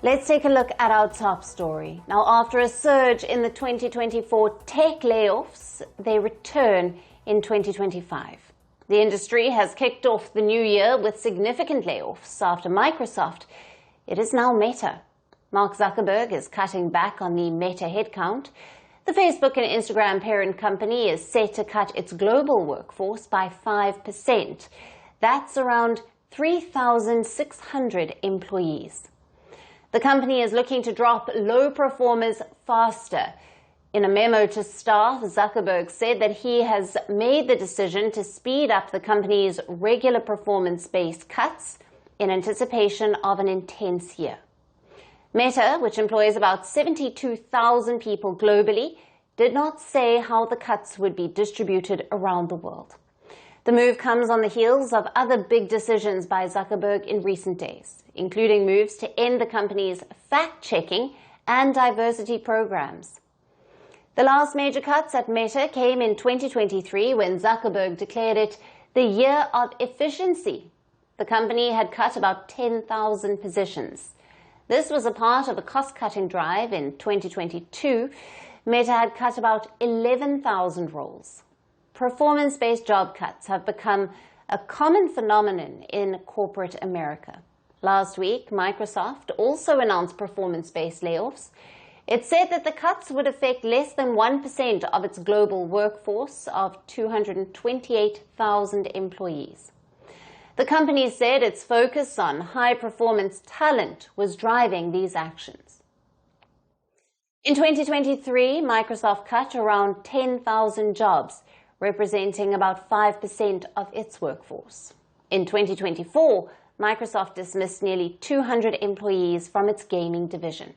Let's take a look at our top story. Now, after a surge in the 2024 tech layoffs, they return in 2025. The industry has kicked off the new year with significant layoffs after Microsoft. It is now Meta. Mark Zuckerberg is cutting back on the Meta headcount. The Facebook and Instagram parent company is set to cut its global workforce by 5%. That's around 3,600 employees. The company is looking to drop low performers faster. In a memo to staff, Zuckerberg said that he has made the decision to speed up the company's regular performance-based cuts in anticipation of an intense year. Meta, which employs about 72,000 people globally, did not say how the cuts would be distributed around the world. The move comes on the heels of other big decisions by Zuckerberg in recent days, including moves to end the company's fact-checking and diversity programs. The last major cuts at Meta came in 2023 when Zuckerberg declared it the year of efficiency. The company had cut about 10,000 positions. This was a part of a cost-cutting drive in 2022. Meta had cut about 11,000 roles. Performance-based job cuts have become a common phenomenon in corporate America. Last week, Microsoft also announced performance-based layoffs. It said that the cuts would affect less than 1% of its global workforce of 228,000 employees. The company said its focus on high-performance talent was driving these actions. In 2023, Microsoft cut around 10,000 jobs, representing about 5% of its workforce. In 2024, Microsoft dismissed nearly 200 employees from its gaming division.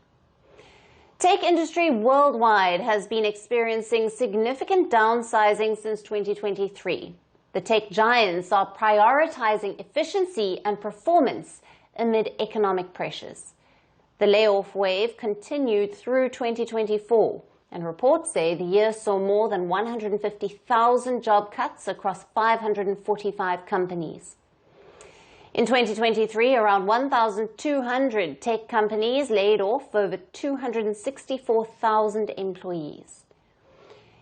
Tech industry worldwide has been experiencing significant downsizing since 2023. The tech giants are prioritizing efficiency and performance amid economic pressures. The layoff wave continued through 2024, and reports say the year saw more than 150,000 job cuts across 545 companies. In 2023, around 1,200 tech companies laid off over 264,000 employees.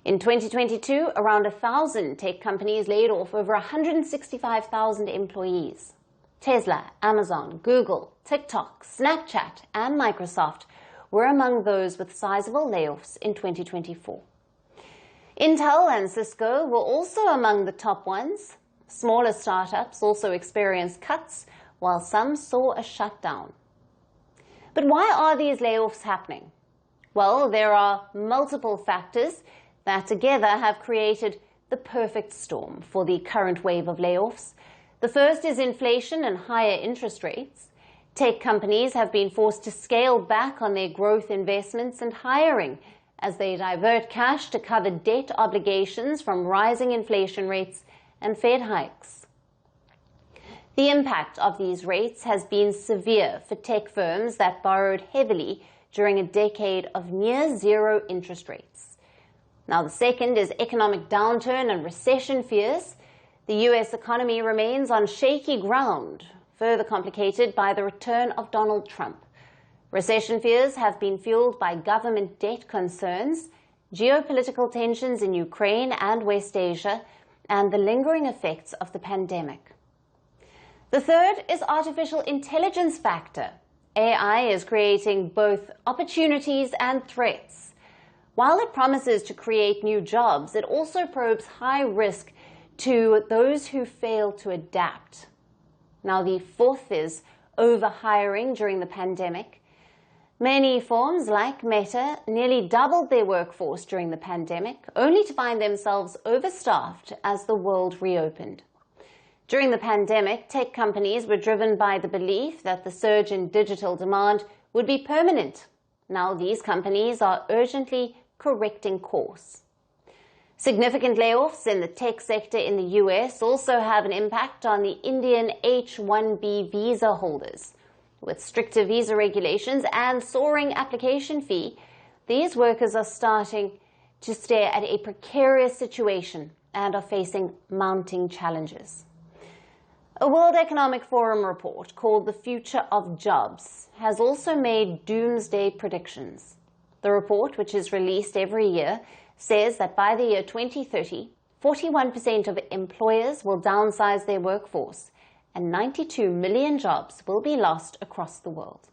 In 2022, around 1,000 tech companies laid off over 165,000 employees. Tesla, Amazon, Google, TikTok, Snapchat, and Microsoft were among those with sizable layoffs in 2024. Intel and Cisco were also among the top ones. Smaller startups also experienced cuts, while some saw a shutdown. But why are these layoffs happening? Well, there are multiple factors that together have created the perfect storm for the current wave of layoffs. The first is inflation and higher interest rates. Tech companies have been forced to scale back on their growth investments and hiring as they divert cash to cover debt obligations from rising inflation rates and Fed hikes. The impact of these rates has been severe for tech firms that borrowed heavily during a decade of near zero interest rates. Now, the second is economic downturn and recession fears. The U.S. economy remains on shaky ground, further complicated by the return of Donald Trump. Recession fears have been fueled by government debt concerns, geopolitical tensions in Ukraine and West Asia, and the lingering effects of the pandemic. The third is artificial intelligence factor. AI is creating both opportunities and threats. While it promises to create new jobs, it also probes high risk to those who fail to adapt. Now, the fourth is overhiring during the pandemic. Many firms like Meta nearly doubled their workforce during the pandemic, only to find themselves overstaffed as the world reopened. During the pandemic, tech companies were driven by the belief that the surge in digital demand would be permanent. Now these companies are urgently correcting course. Significant layoffs in the tech sector in the US also have an impact on the Indian H-1B visa holders. With stricter visa regulations and soaring application fee, these workers are starting to stare at a precarious situation and are facing mounting challenges. A World Economic Forum report called The Future of Jobs has also made doomsday predictions. The report, which is released every year, says that by the year 2030, 41% of employers will downsize their workforce and 92 million jobs will be lost across the world.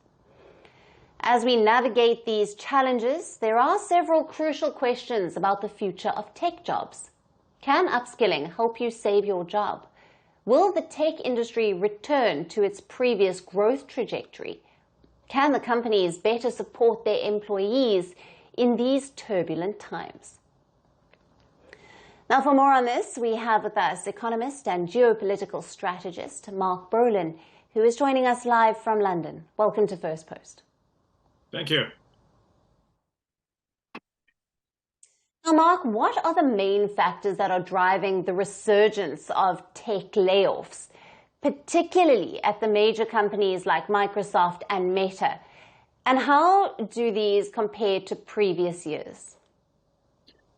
As we navigate these challenges, there are several crucial questions about the future of tech jobs. Can upskilling help you save your job? Will the tech industry return to its previous growth trajectory? Can the companies better support their employees in these turbulent times? Now, for more on this, we have with us economist and geopolitical strategist Mark Brolin, who is joining us live from London. Welcome to Firstpost. Thank you. Now, Mark, what are the main factors that are driving the resurgence of tech layoffs, particularly at the major companies like Microsoft and Meta? And how do these compare to previous years?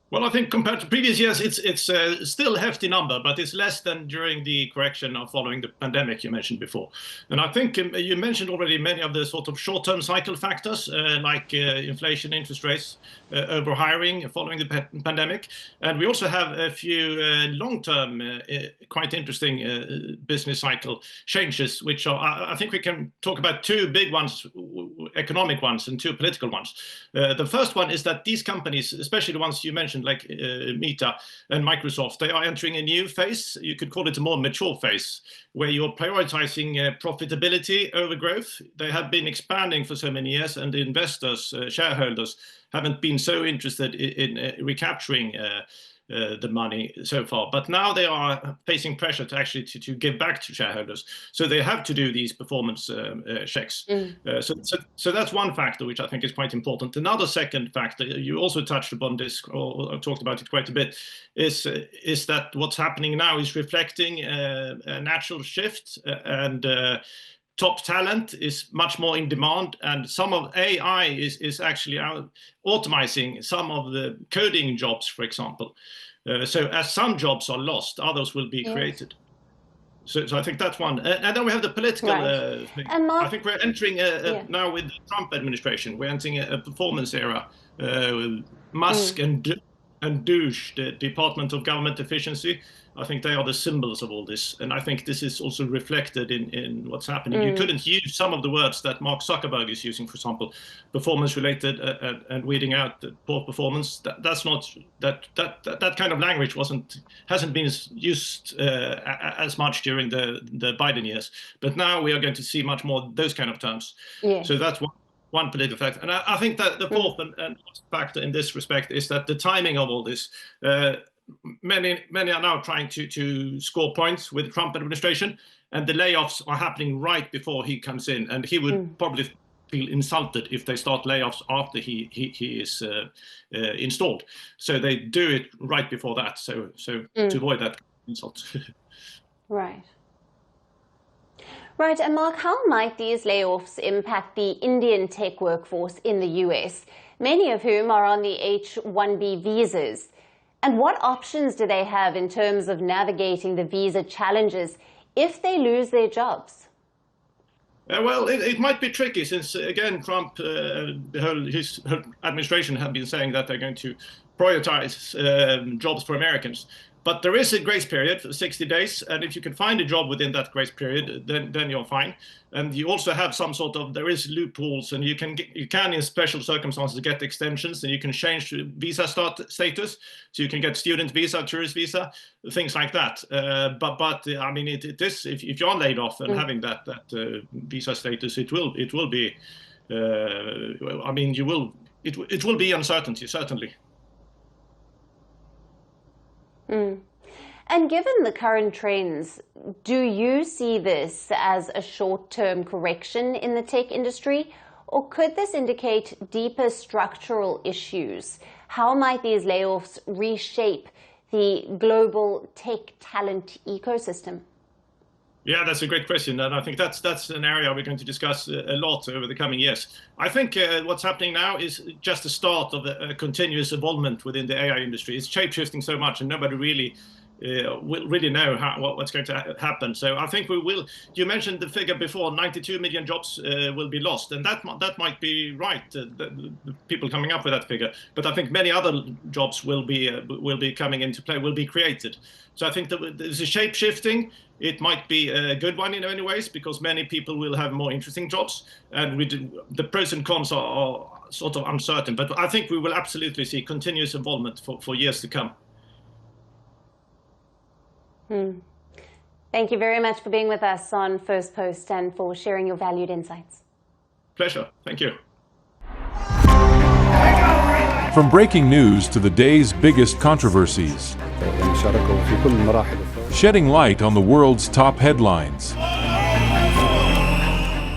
Well, I think compared to previous years, it's still a hefty number, but it's less than during the correction following the pandemic you mentioned before. And I think you mentioned already many of the sort of short-term cycle factors like inflation, interest rates, overhiring following the pandemic. And we also have a few long-term, quite interesting business cycle changes, which are, I think we can talk about two big ones, economic ones, and two political ones. The first one is that these companies, especially the ones you mentioned, like Meta and Microsoft, they are entering a new phase. You could call it a more mature phase, where you're prioritizing profitability over growth. They have been expanding for so many years, and the investors, shareholders, haven't been so interested in recapturing the money so far. But now they are facing pressure to actually to give back to shareholders. So they have to do these performance checks. So that's one factor which I think is quite important. Another second factor, you also touched upon this or talked about it quite a bit, is that what's happening now is reflecting a natural shift, and top talent is much more in demand, and some of AI is actually automizing some of the coding jobs, for example. So as some jobs are lost, others will be created. So I think that's one. And then we have the political thing. I think we're entering now with the Trump administration, we're entering a performance era. Musk and Douche, the Department of Government Efficiency, I think they are the symbols of all this. And I think this is also reflected in what's happening. You couldn't use some of the words that Mark Zuckerberg is using, for example, performance-related and weeding out poor performance. That's not that kind of language hasn't been used as much during the Biden years. But now we are going to see much more those kind of terms. So that's one political factor. And I think that the fourth and factor in this respect is that the timing of all this, many are now trying to score points with the Trump administration, and the layoffs are happening right before he comes in, and he would probably feel insulted if they start layoffs after he is installed. So they do it right before that, so to avoid that insult. Right, and Mark, how might these layoffs impact the Indian tech workforce in the US, many of whom are on the H-1B visas? And what options do they have in terms of navigating the visa challenges if they lose their jobs? Well, it might be tricky since, again, Trump, his administration have been saying that they're going to prioritize jobs for Americans. But there is a grace period for 60 days, and if you can find a job within that grace period, then you're fine. And you also have some sort of, there is loopholes, and you can in special circumstances get extensions, and you can change visa status, so you can get student visa, tourist visa, things like that. But I mean, if you're laid off and having that visa status, it will be, I mean, it will be uncertainty, certainly. And given the current trends, do you see this as a short-term correction in the tech industry, or could this indicate deeper structural issues? How might these layoffs reshape the global tech talent ecosystem? Yeah, that's a great question, and I think that's an area we're going to discuss a lot over the coming years. I think what's happening now is just the start of a continuous evolvement within the AI industry. It's shape-shifting so much, and nobody really will really know what's going to happen. So I think we will. You mentioned the figure before: 92 million jobs will be lost, and that might be right. The people coming up with that figure, but I think many other jobs will be coming into play, will be created. So I think that there's a shape shifting. It might be a good one in many ways because many people will have more interesting jobs, and the pros and cons are sort of uncertain. But I think we will absolutely see continuous involvement for years to come. Thank you very much for being with us on Firstpost and for sharing your valued insights. Pleasure. Thank you. From breaking news to the day's biggest controversies, shedding light on the world's top headlines,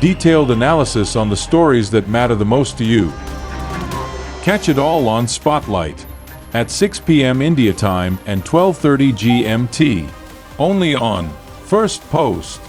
detailed analysis on the stories that matter the most to you. Catch it all on Spotlight at 6 p.m. India time and 12:30 GMT. Only on Firstpost.